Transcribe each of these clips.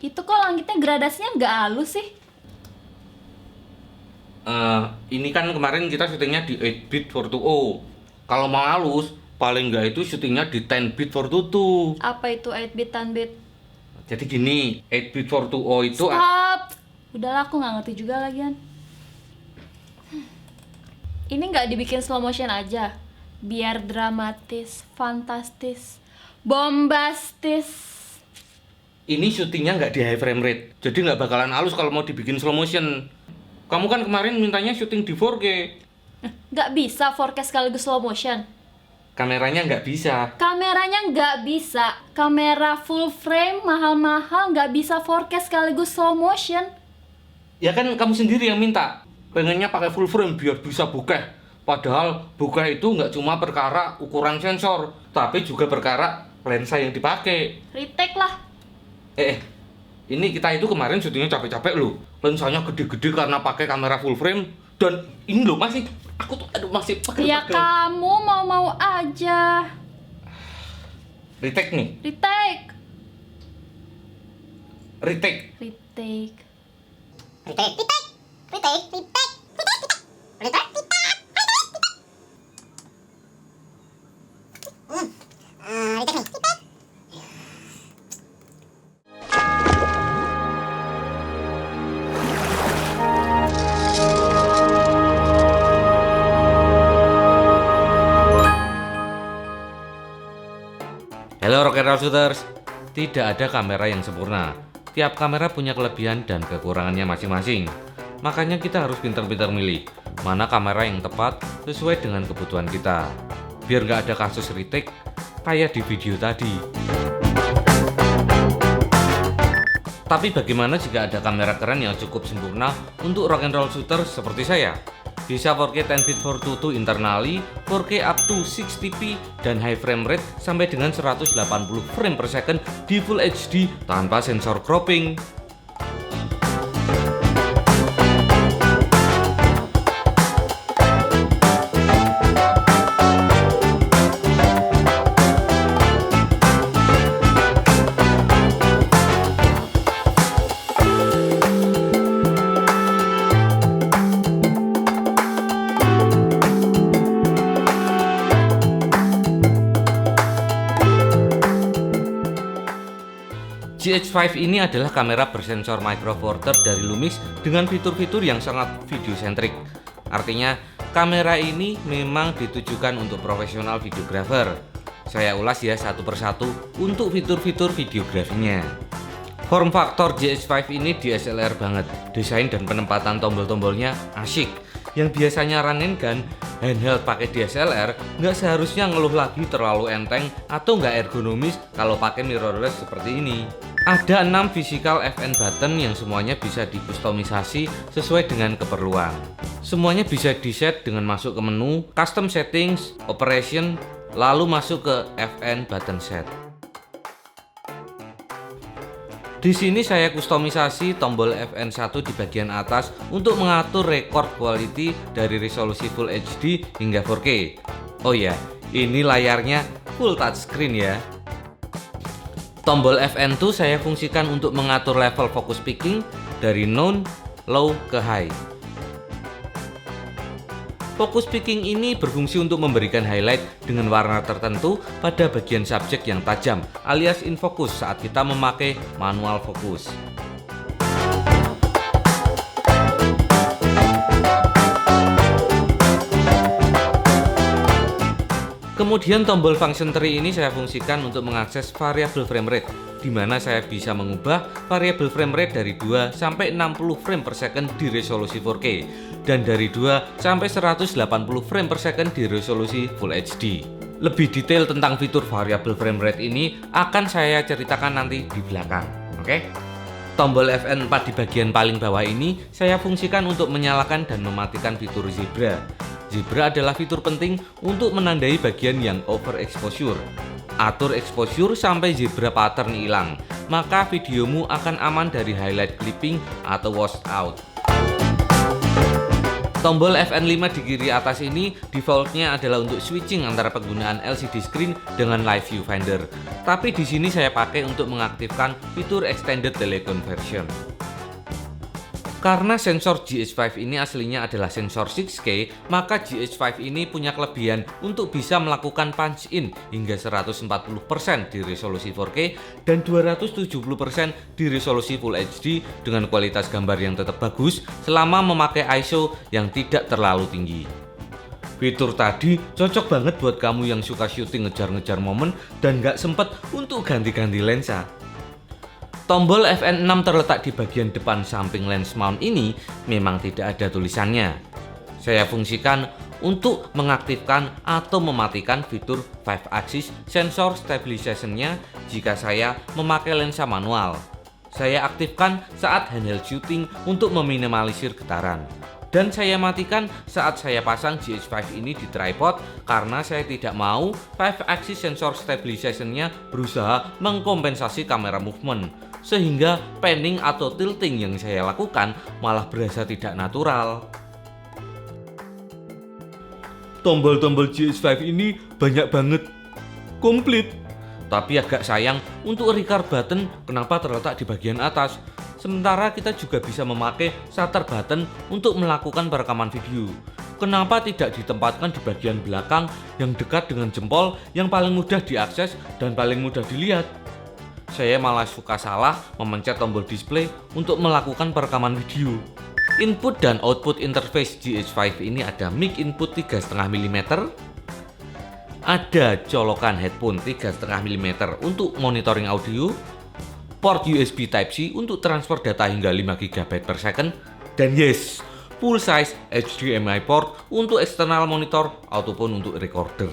Itu kok langitnya gradasinya nggak halus sih? Ini kan kemarin kita syutingnya di 8-bit 420. Kalau mau halus, paling nggak itu syutingnya di 10-bit 422. Apa itu 8-bit, 10-bit? Jadi gini, 8-bit 420 itu Stop! Udahlah, aku nggak ngerti juga lagian. Ini nggak dibikin slow motion aja? Biar dramatis, fantastis, bombastis. ini syutingnya nggak di high frame rate. Jadi nggak bakalan halus kalau mau dibikin slow motion. Kamu kan kemarin mintanya syuting di 4K. Nggak bisa 4K sekaligus slow motion. Kameranya nggak bisa. Kameranya nggak bisa. Kamera full frame mahal-mahal nggak bisa 4K sekaligus slow motion. Ya kan kamu sendiri yang minta. Pengennya pakai full frame biar bisa bokeh. Padahal bokeh itu nggak cuma perkara ukuran sensor, tapi juga perkara lensa yang dipakai. Retake lah. Ini kita itu kemarin syutingnya capek-capek loh. Lensanya gede-gede karena pakai kamera full frame. Dan ini loh aku tuh masih pakai. Ya kamu mau-mau aja. Retake nih. Retake. Retake. Retake. Halo Rock and Roll Shooters. Tidak ada kamera yang sempurna. Tiap kamera punya kelebihan dan kekurangannya masing-masing. Makanya kita harus pintar-pintar milih mana kamera yang tepat sesuai dengan kebutuhan kita. Biar nggak ada kasus retake kayak di video tadi. Tapi bagaimana jika ada kamera keren yang cukup sempurna untuk rock and roll shooter seperti saya? Bisa 4K 10-bit 422 internally, 4K up to 60p, dan high frame rate sampai dengan 180 frame per second di Full HD tanpa sensor cropping. GH5 ini adalah kamera bersensor micro four third dari Lumix dengan fitur-fitur yang sangat video-centric. Artinya, kamera ini memang ditujukan untuk profesional videographer. Saya ulas ya satu persatu untuk fitur-fitur videografinya. Form faktor GH5 ini DSLR banget. Desain dan penempatan tombol-tombolnya asyik. Yang biasanya run and gun, handheld pakai DSLR nggak seharusnya ngeluh lagi terlalu enteng atau nggak ergonomis kalau pakai mirrorless seperti ini. Ada 6 physical FN button yang semuanya bisa dikustomisasi sesuai dengan keperluan. Semuanya bisa di-set dengan masuk ke menu, custom settings, operation, lalu masuk ke FN button set. Di sini saya kustomisasi tombol FN1 di bagian atas untuk mengatur record quality dari resolusi Full HD hingga 4K. Oh ya, ini layarnya full touchscreen ya. Tombol FN2 saya fungsikan untuk mengatur level focus picking dari none, low ke high. Focus picking ini berfungsi untuk memberikan highlight dengan warna tertentu pada bagian subjek yang tajam alias in focus saat kita memakai manual fokus. Kemudian tombol function tree ini saya fungsikan untuk mengakses variabel frame rate, di mana saya bisa mengubah variabel frame rate dari 2 sampai 60 frame per second di resolusi 4K dan dari 2 sampai 180 frame per second di resolusi Full HD. Lebih detail tentang fitur variabel frame rate ini akan saya ceritakan nanti di belakang. Oke? Tombol FN4 di bagian paling bawah ini saya fungsikan untuk menyalakan dan mematikan fitur zebra. Zebra adalah fitur penting untuk menandai bagian yang overexposure. Atur exposure sampai zebra pattern hilang, maka videomu akan aman dari highlight clipping atau washed out. Tombol FN5 di kiri atas ini defaultnya adalah untuk switching antara penggunaan LCD screen dengan live viewfinder. Tapi di sini saya pakai untuk mengaktifkan fitur extended teleconversion. Karena sensor GH5 ini aslinya adalah sensor 6K, maka GH5 ini punya kelebihan untuk bisa melakukan punch in hingga 140% di resolusi 4K dan 270% di resolusi Full HD dengan kualitas gambar yang tetap bagus selama memakai ISO yang tidak terlalu tinggi. Fitur tadi cocok banget buat kamu yang suka syuting ngejar-ngejar momen dan nggak sempet untuk ganti-ganti lensa. Tombol FN6 terletak di bagian depan samping lens mount ini memang tidak ada tulisannya. Saya fungsikan untuk mengaktifkan atau mematikan fitur 5-axis sensor stabilization-nya jika saya memakai lensa manual. Saya aktifkan saat handheld shooting untuk meminimalisir getaran. Dan saya matikan saat saya pasang GH5 ini di tripod karena saya tidak mau 5-axis sensor stabilization-nya berusaha mengkompensasi kamera movement, sehingga panning atau tilting yang saya lakukan malah berasa tidak natural. Tombol-tombol GH5 ini banyak banget, komplit. Tapi agak sayang untuk record button kenapa terletak di bagian atas. Sementara kita juga bisa memakai shutter button untuk melakukan perekaman video. Kenapa tidak ditempatkan di bagian belakang yang dekat dengan jempol yang paling mudah diakses dan paling mudah dilihat? Saya malah suka salah memencet tombol display untuk melakukan perekaman video. Input dan output interface GH5 ini ada mic input 3,5 mm, ada colokan headphone 3,5 mm untuk monitoring audio, port USB Type-C untuk transfer data hingga 5 GB per second, dan yes, full size HDMI port untuk eksternal monitor ataupun untuk recorder.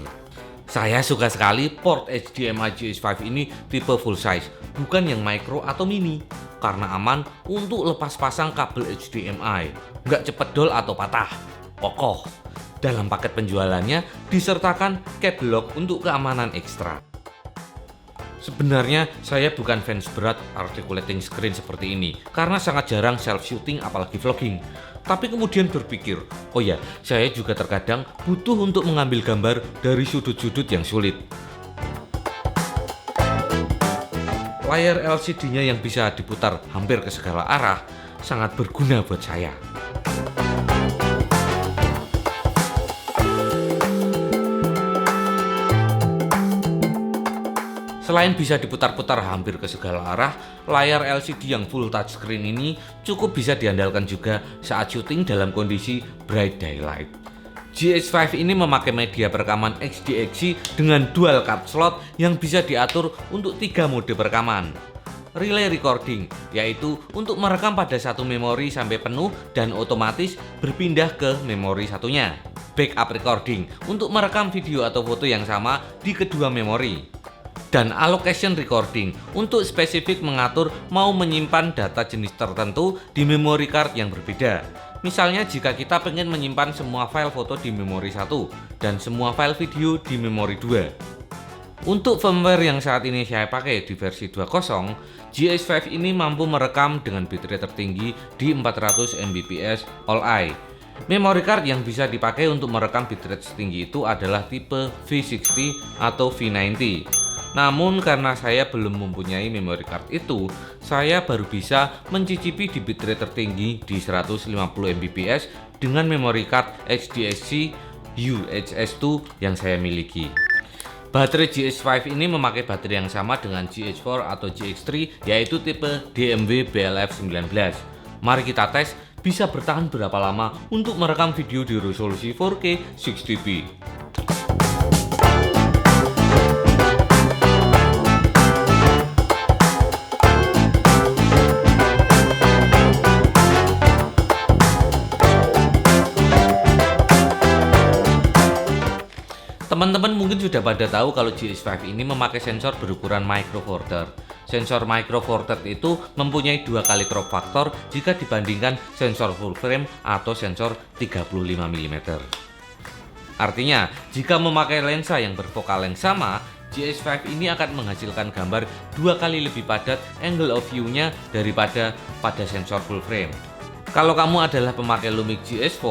Saya suka sekali port HDMI GH5 ini tipe full size, bukan yang micro atau mini, karena aman untuk lepas pasang kabel HDMI, nggak cepet dol atau patah, kokoh. Dalam paket penjualannya disertakan cable lock untuk keamanan ekstra. Sebenarnya saya bukan fans berat articulating screen seperti ini karena sangat jarang self shooting apalagi vlogging. Tapi kemudian berpikir, oh ya, saya juga terkadang butuh untuk mengambil gambar dari sudut-sudut yang sulit. Layar LCD-nya yang bisa diputar hampir ke segala arah sangat berguna buat saya. Selain bisa diputar-putar hampir ke segala arah, layar LCD yang full touchscreen ini cukup bisa diandalkan juga saat syuting dalam kondisi bright daylight. GH5 ini memakai media perekaman XDXC dengan dual card slot yang bisa diatur untuk 3 mode perekaman. Relay recording, yaitu untuk merekam pada satu memori sampai penuh dan otomatis berpindah ke memori satunya. Backup recording, untuk merekam video atau foto yang sama di kedua memori. Dan allocation recording untuk spesifik mengatur mau menyimpan data jenis tertentu di memory card yang berbeda. Misalnya jika kita ingin menyimpan semua file foto di memori 1 dan semua file video di memori 2. Untuk firmware yang saat ini saya pakai di versi 2.0, GH5 ini mampu merekam dengan bitrate tertinggi di 400 Mbps all-eye. Memory card yang bisa dipakai untuk merekam bitrate setinggi itu adalah tipe V60 atau V90. Namun karena saya belum mempunyai memory card itu, saya baru bisa mencicipi di bitrate tertinggi di 150 Mbps dengan memory card XDXC UHS-2 yang saya miliki. Baterai GH5 ini memakai baterai yang sama dengan GH4 atau GX3, yaitu tipe DMW BLF19. Mari kita tes bisa bertahan berapa lama untuk merekam video di resolusi 4K 60p. Teman-teman mungkin sudah pada tahu kalau GH5 ini memakai sensor berukuran Micro Four Thirds. Sensor Micro Four Thirds itu mempunyai 2 kali crop factor jika dibandingkan sensor full frame atau sensor 35 mm. Artinya, jika memakai lensa yang bervokal yang sama, GH5 ini akan menghasilkan gambar 2 kali lebih padat angle of view-nya daripada pada sensor full frame. Kalau kamu adalah pemakai Lumix GH4,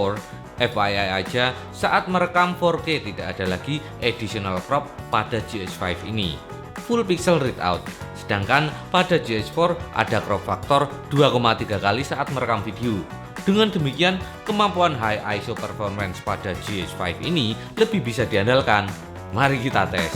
FYI aja, saat merekam 4K tidak ada lagi additional crop pada GH5 ini, full pixel readout. Sedangkan pada GH4 ada crop factor 2,3 kali saat merekam video. Dengan demikian, kemampuan high ISO performance pada GH5 ini lebih bisa diandalkan. Mari kita tes.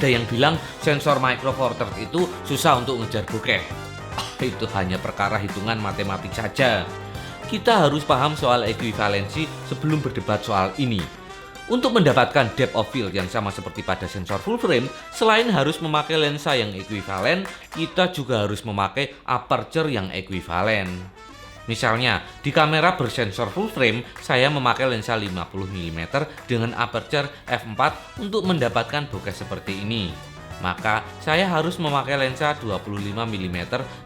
Ada yang bilang sensor Micro Four Thirds itu susah untuk ngejar bokeh. Itu hanya perkara hitungan matematik saja. Kita harus paham soal ekuivalensi sebelum berdebat soal ini. Untuk mendapatkan depth of field yang sama seperti pada sensor full frame, selain harus memakai lensa yang ekuivalen, kita juga harus memakai aperture yang ekuivalen. Misalnya, di kamera bersensor full frame, saya memakai lensa 50 mm dengan aperture f4 untuk mendapatkan bokeh seperti ini. Maka, saya harus memakai lensa 25 mm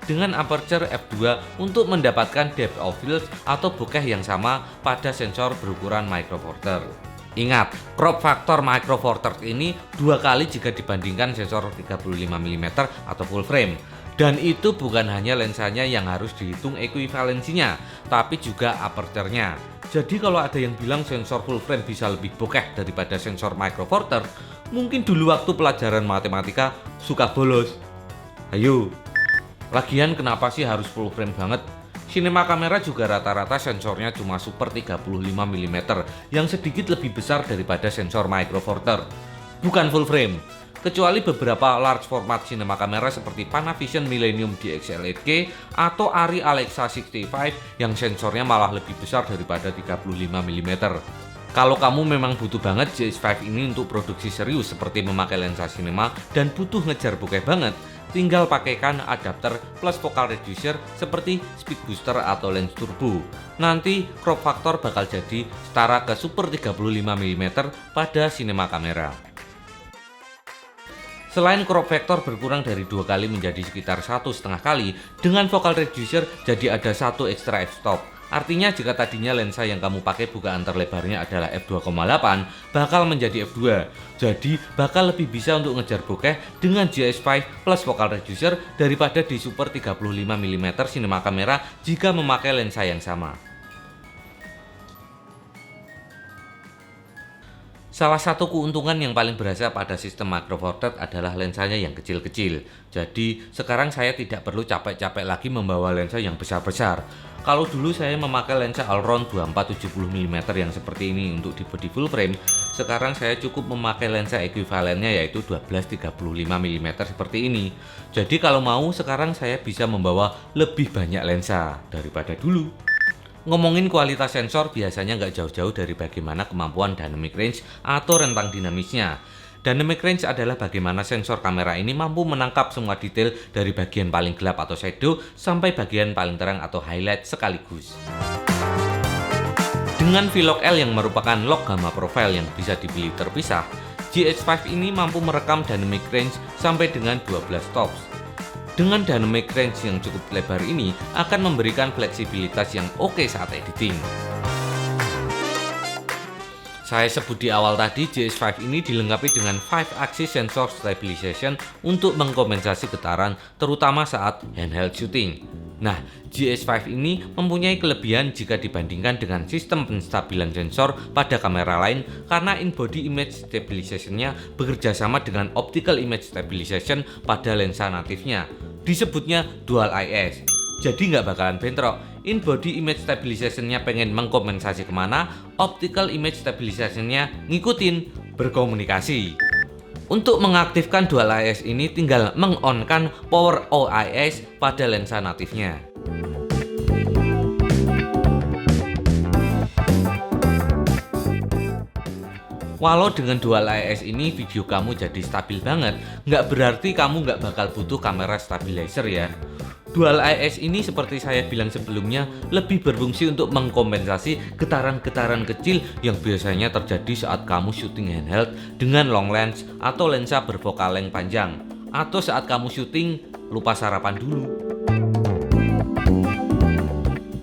dengan aperture f2 untuk mendapatkan depth of field atau bokeh yang sama pada sensor berukuran Micro Four Thirds. Ingat, crop factor Micro Four Thirds ini 2 kali jika dibandingkan sensor 35 mm atau full frame. Dan itu bukan hanya lensanya yang harus dihitung ekuivalensinya, tapi juga aperture-nya. Jadi kalau ada yang bilang sensor full frame bisa lebih bokeh daripada sensor Micro Four Thirds, mungkin dulu waktu pelajaran matematika suka bolos. Ayo, lagian kenapa sih harus full frame banget? Cinema kamera juga rata-rata sensornya cuma super 35 mm yang sedikit lebih besar daripada sensor Micro Four Thirds. Bukan full frame. Kecuali beberapa large format cinema kamera seperti Panavision Millennium DXL8K atau Arri Alexa 65 yang sensornya malah lebih besar daripada 35 mm. Kalau kamu memang butuh banget GH5 ini untuk produksi serius seperti memakai lensa sinema dan butuh ngejar bokeh banget, tinggal pakaikan adapter plus focal reducer seperti speed booster atau lens turbo. Nanti crop factor bakal jadi setara ke super 35 mm pada sinema kamera. Selain crop factor berkurang dari 2 kali menjadi sekitar 1,5 kali, dengan focal reducer jadi ada 1 extra f-stop. Artinya jika tadinya lensa yang kamu pakai bukaan terlebarnya adalah f2,8, bakal menjadi f2. Jadi bakal lebih bisa untuk ngejar bokeh dengan GH5 plus focal reducer daripada di super 35 mm sinema kamera jika memakai lensa yang sama. Salah satu keuntungan yang paling berasa pada sistem Micro Four Thirds adalah lensanya yang kecil-kecil. Jadi sekarang saya tidak perlu capek-capek lagi membawa lensa yang besar-besar. Kalau dulu saya memakai lensa Allround 24-70 mm yang seperti ini untuk di body full frame, sekarang saya cukup memakai lensa ekuivalennya yaitu 12-35 mm seperti ini. Jadi kalau mau sekarang saya bisa membawa lebih banyak lensa daripada dulu. Ngomongin kualitas sensor biasanya nggak jauh-jauh dari bagaimana kemampuan dynamic range atau rentang dinamisnya. Dynamic range adalah bagaimana sensor kamera ini mampu menangkap semua detail dari bagian paling gelap atau shadow sampai bagian paling terang atau highlight sekaligus. Dengan V-Log L yang merupakan log gamma profile yang bisa dipilih terpisah, GH5 ini mampu merekam dynamic range sampai dengan 12 stops. Dengan dynamic range yang cukup lebar ini akan memberikan fleksibilitas yang oke saat editing. Saya sebut di awal tadi, GH5 ini dilengkapi dengan 5-axis sensor stabilization untuk mengkompensasi getaran terutama saat handheld shooting. Nah, GH5 ini mempunyai kelebihan jika dibandingkan dengan sistem penstabilan sensor pada kamera lain karena in-body image stabilization-nya bekerja sama dengan optical image stabilization pada lensa natifnya. Disebutnya dual IS. Jadi nggak bakalan bentrok. In-body image stabilization-nya pengen mengkompensasi kemana, optical image stabilization-nya ngikutin, berkomunikasi. Untuk mengaktifkan dual IS ini tinggal meng-on-kan power OIS pada lensa natifnya. Walau dengan dual IS ini video kamu jadi stabil banget, nggak berarti kamu nggak bakal butuh kamera stabilizer ya. Dual IS ini seperti saya bilang sebelumnya lebih berfungsi untuk mengkompensasi getaran-getaran kecil yang biasanya terjadi saat kamu syuting handheld dengan long lens atau lensa berfocal length panjang, atau saat kamu syuting lupa sarapan dulu.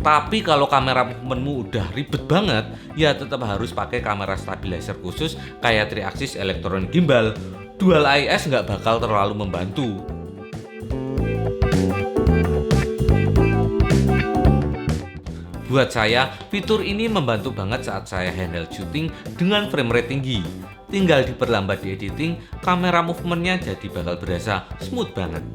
Tapi kalau kamera movementmu udah ribet banget, ya tetap harus pakai kamera stabilizer khusus kayak 3-axis electronic gimbal. Dual IS nggak bakal terlalu membantu. Buat saya, fitur ini membantu banget saat saya handle syuting dengan frame rate tinggi. Tinggal diperlambat di editing, kamera movementnya jadi bakal berasa smooth banget.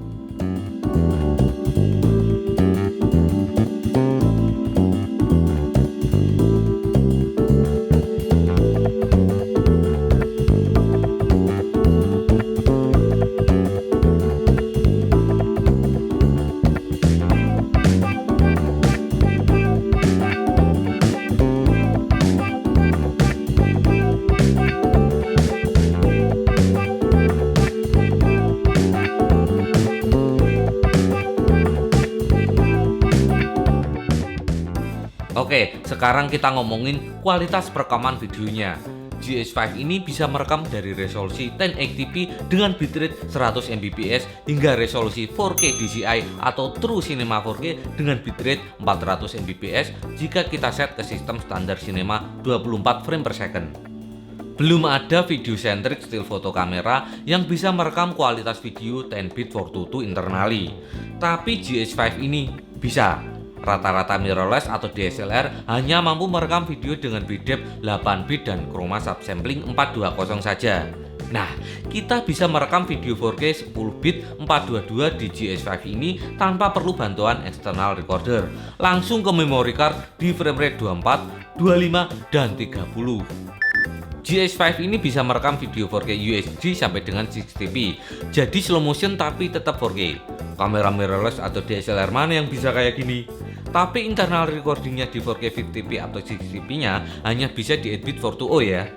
Oke, sekarang kita ngomongin kualitas perekaman videonya. GH5 ini bisa merekam dari resolusi 1080p dengan bitrate 100 Mbps hingga resolusi 4K DCI atau True Cinema 4K dengan bitrate 400 Mbps jika kita set ke sistem standar Cinema 24 frame per second. Belum ada video centric still foto kamera yang bisa merekam kualitas video 10-bit 422 internally. Tapi GH5 ini bisa. Rata-rata mirrorless atau DSLR hanya mampu merekam video dengan bidep 8-bit dan chroma subsampling 420 saja. Nah, kita bisa merekam video 4K 10-bit 422 di GH5 ini tanpa perlu bantuan external recorder. Langsung ke memory card di frame rate 24, 25, dan 30. GH5 ini bisa merekam video 4K UHD sampai dengan 60p. Jadi slow motion tapi tetap 4K. Kamera mirrorless atau DSLR mana yang bisa kayak gini? Tapi internal recordingnya di 4K 50p atau 60p-nya hanya bisa di 8-bit 420 ya.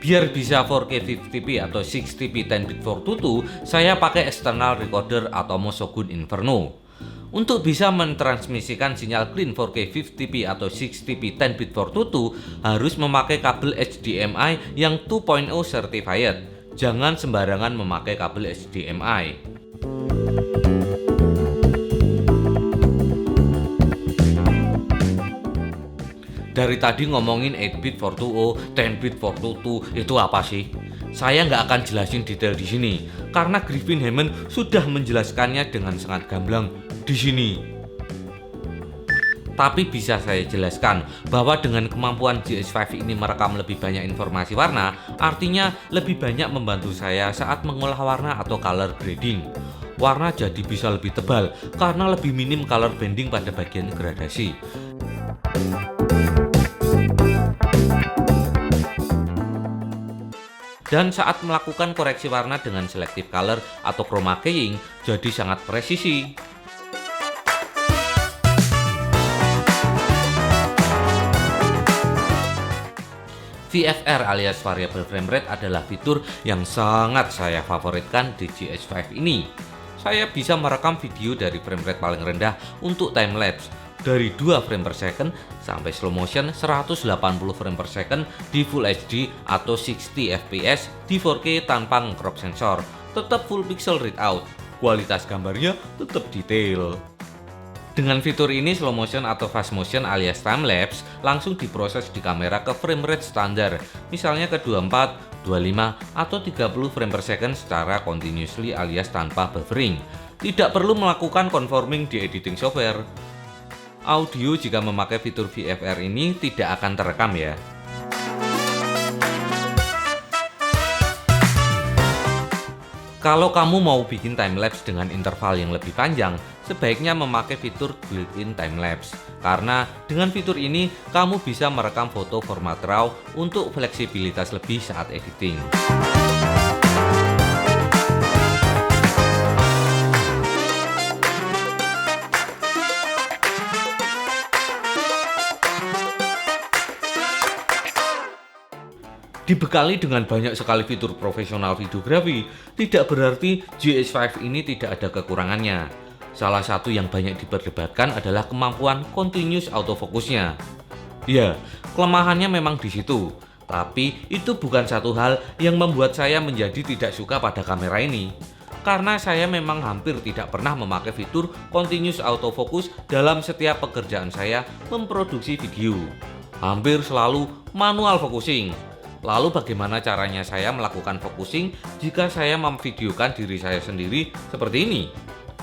Biar bisa 4K 50p atau 60p 10-bit 422, saya pakai external recorder atau Shogun Inferno. Untuk bisa mentransmisikan sinyal clean 4K 50p atau 60p 10-bit 422 harus memakai kabel HDMI yang 2.0 certified. Jangan sembarangan memakai kabel HDMI. Dari tadi ngomongin 8-bit 420, 10-bit 422 itu apa sih? Saya nggak akan jelasin detail di sini karena Griffin Hammond sudah menjelaskannya dengan sangat gamblang di sini. Tapi bisa saya jelaskan bahwa dengan kemampuan GH5 ini merekam lebih banyak informasi warna, artinya lebih banyak membantu saya saat mengolah warna atau color grading. Warna jadi bisa lebih tebal karena lebih minim color banding pada bagian gradasi. Dan saat melakukan koreksi warna dengan selective color atau chroma keying jadi sangat presisi. VFR alias variable frame rate adalah fitur yang sangat saya favoritkan di GH5 ini. Saya bisa merekam video dari frame rate paling rendah untuk time lapse dari 2 frame per second sampai slow motion 180 frame per second di Full HD atau 60 fps di 4K tanpa crop sensor. Tetap full pixel readout, kualitas gambarnya tetap detail. Dengan fitur ini slow motion atau fast motion alias time lapse langsung diproses di kamera ke frame rate standar, misalnya ke 24, 25 atau 30 frame per second secara continuously alias tanpa buffering. Tidak perlu melakukan conforming di editing software. Audio jika memakai fitur VFR ini tidak akan terekam ya. Kalau kamu mau bikin timelapse dengan interval yang lebih panjang, sebaiknya memakai fitur built-in timelapse. Karena dengan fitur ini, kamu bisa merekam foto format RAW untuk fleksibilitas lebih saat editing. Dibekali dengan banyak sekali fitur profesional videografi, tidak berarti GH5 ini tidak ada kekurangannya. Salah satu yang banyak diperdebatkan adalah kemampuan continuous autofocusnya. Ya, kelemahannya memang di situ. Tapi itu bukan satu hal yang membuat saya menjadi tidak suka pada kamera ini. Karena saya memang hampir tidak pernah memakai fitur continuous autofocus dalam setiap pekerjaan saya memproduksi video. Hampir selalu manual focusing. Lalu bagaimana caranya saya melakukan focusing jika saya memvideokan diri saya sendiri seperti ini?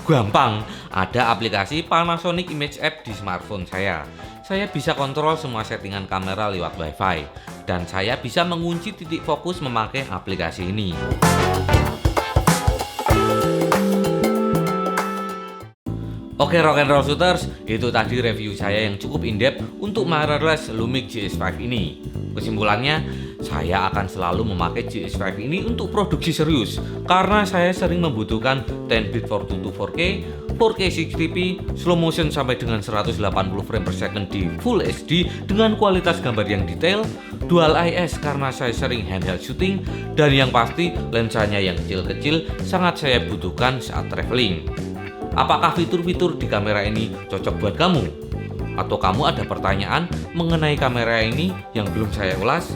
Gampang, ada aplikasi Panasonic Image App di smartphone saya. Saya bisa kontrol semua settingan kamera lewat WiFi, dan saya bisa mengunci titik fokus memakai aplikasi ini. Oke rock and roll shooters, itu tadi review saya yang cukup in-depth untuk mirrorless Lumix GS5 ini. Kesimpulannya, saya akan selalu memakai GS5 ini untuk produksi serius karena saya sering membutuhkan 10-bit 422 4K, 4K 60p, slow motion sampai dengan 180 frame per second di Full HD dengan kualitas gambar yang detail, dual IS karena saya sering handheld shooting, dan yang pasti lensanya yang kecil-kecil sangat saya butuhkan saat traveling. Apakah fitur-fitur di kamera ini cocok buat kamu? Atau kamu ada pertanyaan mengenai kamera ini yang belum saya ulas?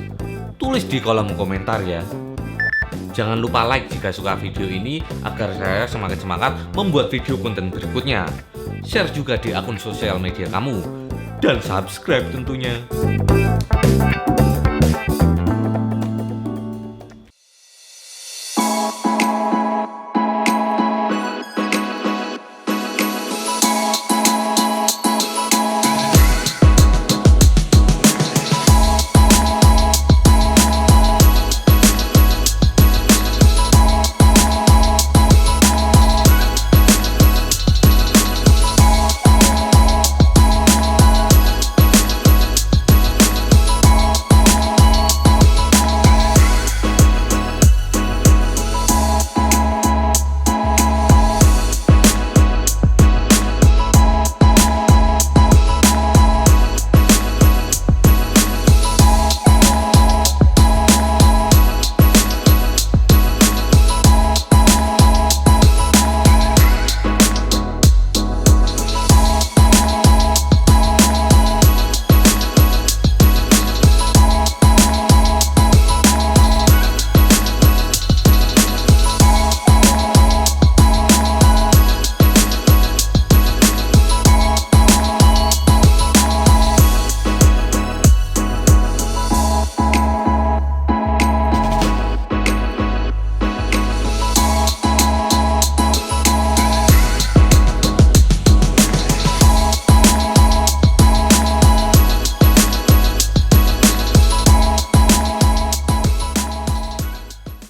Tulis di kolom komentar ya. Jangan lupa like jika suka video ini agar saya semakin semangat membuat video konten berikutnya. Share juga di akun sosial media kamu. Dan subscribe tentunya.